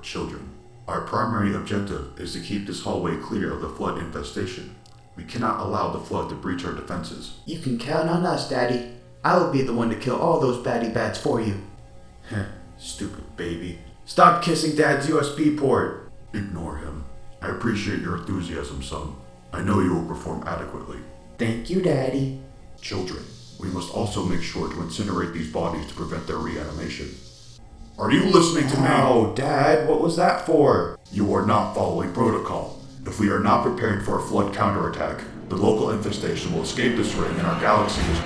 Children, our primary objective is to keep this hallway clear of the flood infestation. We cannot allow the flood to breach our defenses. You can count on us, Daddy. I will be the one to kill all those baddie bats for you. Heh, stupid baby. Stop kissing Dad's USB port. Ignore him. I appreciate your enthusiasm, son. I know you will perform adequately. Thank you, Daddy. Children, we must also make sure to incinerate these bodies to prevent their reanimation. Are you listening to me? Oh, Dad, what was that for? You are not following protocol. If we are not preparing for a flood counterattack, the local infestation will escape this ring and our galaxy is...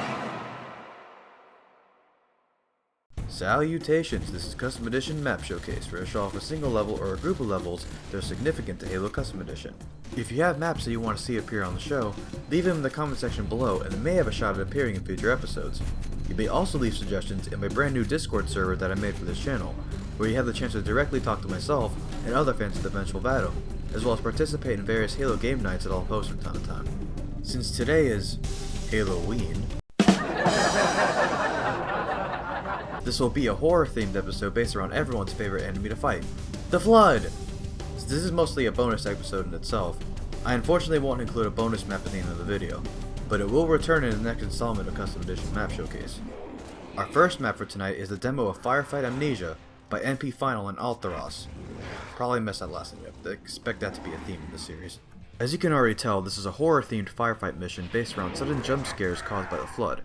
Salutations, this is Custom Edition Map Showcase, where I show off a single level or a group of levels that are significant to Halo Custom Edition. If you have maps that you want to see appear on the show, leave them in the comment section below and they may have a shot at appearing in future episodes. You may also leave suggestions in my brand new Discord server that I made for this channel, where you have the chance to directly talk to myself and other fans of the Vengeful Battle, as well as participate in various Halo game nights that I'll post from time to time. Since today is HALOween, this will be a horror-themed episode based around everyone's favorite enemy to fight, the Flood! So this is mostly a bonus episode in itself. I unfortunately won't include a bonus map at the end of the video, but it will return in the next installment of Custom Edition Map Showcase. Our first map for tonight is the demo of Firefight Amnesia by NP Final and Altharos. Probably messed that last name up, but expect that to be a theme in the series. As you can already tell, this is a horror-themed firefight mission based around sudden jump scares caused by the Flood.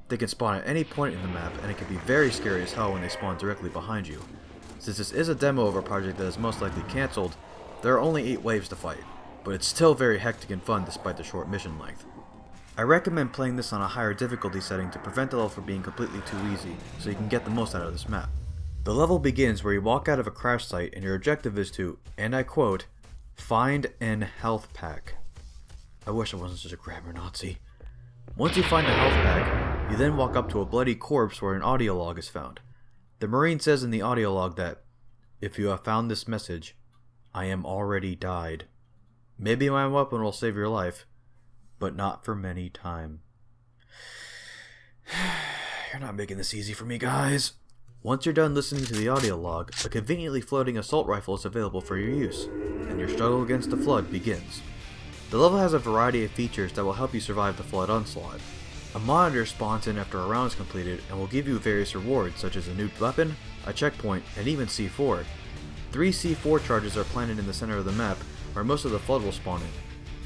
They can spawn at any point in the map, and it can be very scary as hell when they spawn directly behind you. Since this is a demo of a project that is most likely cancelled, there are only 8 waves to fight, but it's still very hectic and fun despite the short mission length. I recommend playing this on a higher difficulty setting to prevent the level from being completely too easy, so you can get the most out of this map. The level begins where you walk out of a crash site and your objective is to, and I quote, find an health pack. I wish I wasn't such a grammar Nazi. Once you find a health pack, you then walk up to a bloody corpse where an audio log is found. The Marine says in the audio log that, if you have found this message, I am already died. Maybe my weapon will save your life, but not for many time. You're not making this easy for me, guys. Once you're done listening to the audio log, a conveniently floating assault rifle is available for your use, and your struggle against the Flood begins. The level has a variety of features that will help you survive the Flood onslaught. A monitor spawns in after a round is completed and will give you various rewards such as a nuked weapon, a checkpoint, and even C4. 3 C4 charges are planted in the center of the map where most of the Flood will spawn in,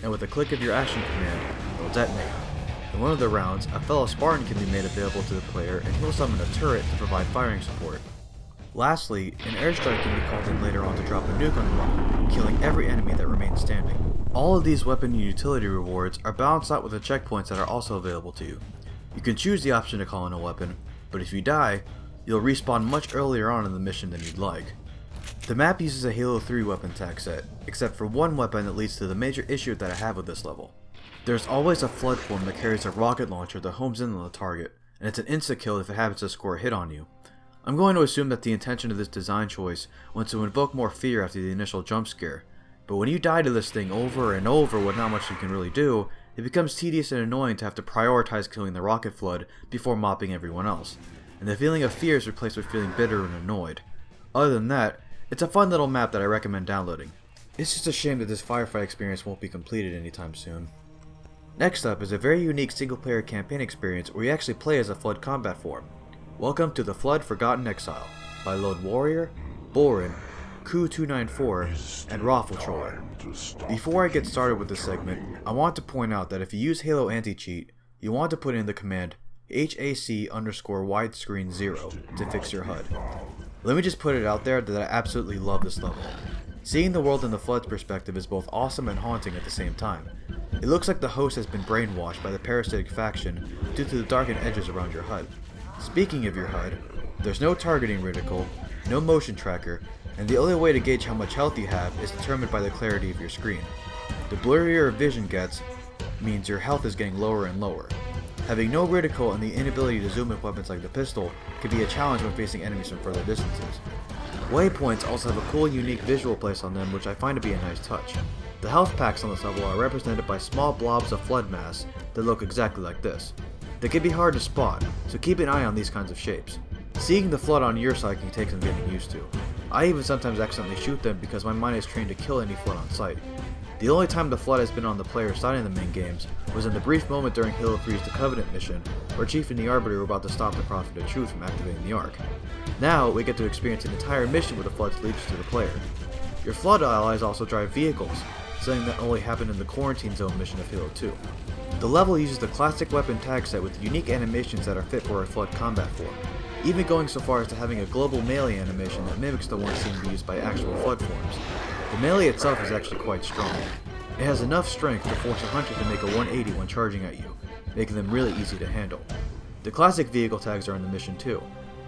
and with a click of your action command, they'll detonate. In one of the rounds, a fellow Spartan can be made available to the player and he'll summon a turret to provide firing support. Lastly, an airstrike can be called in later on to drop a nuke on the level, killing every enemy that remains standing. All of these weapon and utility rewards are balanced out with the checkpoints that are also available to you. You can choose the option to call in a weapon, but if you die, you'll respawn much earlier on in the mission than you'd like. The map uses a Halo 3 weapon tag set, except for one weapon that leads to the major issue that I have with this level. There's always a Flood form that carries a rocket launcher that homes in on the target, and it's an insta-kill if it happens to score a hit on you. I'm going to assume that the intention of this design choice was to invoke more fear after the initial jump scare, but when you die to this thing over and over with not much you can really do, it becomes tedious and annoying to have to prioritize killing the rocket Flood before mopping everyone else, and the feeling of fear is replaced with feeling bitter and annoyed. Other than that, it's a fun little map that I recommend downloading. It's just a shame that this firefight experience won't be completed anytime soon. Next up is a very unique single-player campaign experience where you actually play as a Flood combat form. Welcome to the Flood Forgotten Exile by Lone Warrior, Borin, Ku294, and Raffletroller. Before I get started with this segment, I want to point out that if you use Halo anti-cheat, you want to put in the command HAC_widescreen0 to fix your HUD. Let me just put it out there that I absolutely love this level. Seeing the world in the Flood's perspective is both awesome and haunting at the same time. It looks like the host has been brainwashed by the parasitic faction due to the darkened edges around your HUD. Speaking of your HUD, there's no targeting reticle, no motion tracker, and the only way to gauge how much health you have is determined by the clarity of your screen. The blurrier your vision gets means your health is getting lower and lower. Having no reticle and the inability to zoom with weapons like the pistol can be a challenge when facing enemies from further distances. Waypoints also have a cool unique visual place on them which I find to be a nice touch. The health packs on this level are represented by small blobs of Flood mass that look exactly like this. They can be hard to spot, so keep an eye on these kinds of shapes. Seeing the Flood on your side can take some getting used to. I even sometimes accidentally shoot them because my mind is trained to kill any Flood on sight. The only time the Flood has been on the player's side in the main games was in the brief moment during Halo 3's The Covenant mission, where Chief and the Arbiter were about to stop the Prophet of Truth from activating the Ark. Now, we get to experience an entire mission with the Flood's leads to the player. Your Flood allies also drive vehicles, something that only happened in the Quarantine Zone mission of Halo 2. The level uses the classic weapon tag set with unique animations that are fit for a Flood combat form, even going so far as to having a global melee animation that mimics the one seen used by actual Flood forms. The melee itself is actually quite strong. It has enough strength to force a hunter to make a 180 when charging at you, making them really easy to handle. The classic vehicle tags are in the mission too,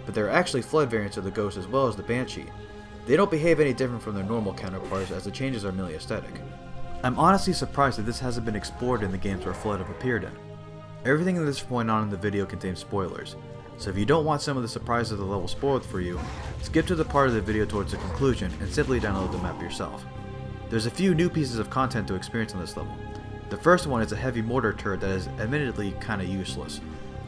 but there are actually Flood variants of the Ghost as well as the Banshee. They don't behave any different from their normal counterparts, as the changes are merely aesthetic. I'm honestly surprised that this hasn't been explored in the games where Flood have appeared in. Everything at this point on in the video contains spoilers, so if you don't want some of the surprises of the level spoiled for you, skip to the part of the video towards the conclusion and simply download the map yourself. There's a few new pieces of content to experience on this level. The first one is a heavy mortar turret that is admittedly kinda useless.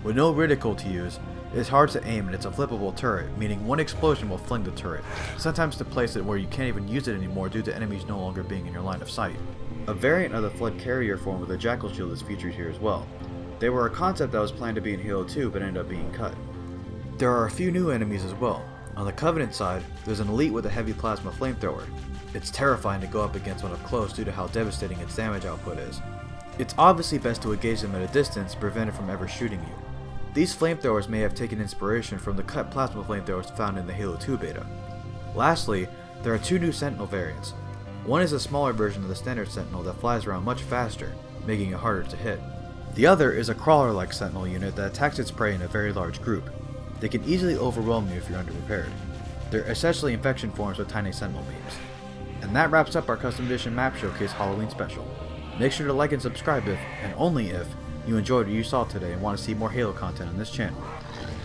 With no reticle to use, it is hard to aim and it's a flippable turret, meaning one explosion will fling the turret, sometimes to place it where you can't even use it anymore due to enemies no longer being in your line of sight. A variant of the Flood carrier form with a jackal shield is featured here as well. They were a concept that was planned to be in Halo 2 but ended up being cut. There are a few new enemies as well. On the Covenant side, there's an elite with a heavy plasma flamethrower. It's terrifying to go up against one up close due to how devastating its damage output is. It's obviously best to engage them at a distance to prevent it from ever shooting you. These flamethrowers may have taken inspiration from the cut plasma flamethrowers found in the Halo 2 beta. Lastly, there are two new Sentinel variants. One is a smaller version of the standard Sentinel that flies around much faster, making it harder to hit. The other is a crawler-like Sentinel unit that attacks its prey in a very large group. They can easily overwhelm you if you're underprepared. They're essentially infection forms with tiny Sentinel beams. And that wraps up our custom edition map showcase Halloween special. Make sure to like and subscribe if, and only if, you enjoyed what you saw today and want to see more Halo content on this channel.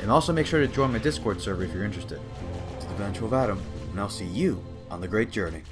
And also make sure to join my Discord server if you're interested. It's the Vengeful Adam, and I'll see you on the great journey.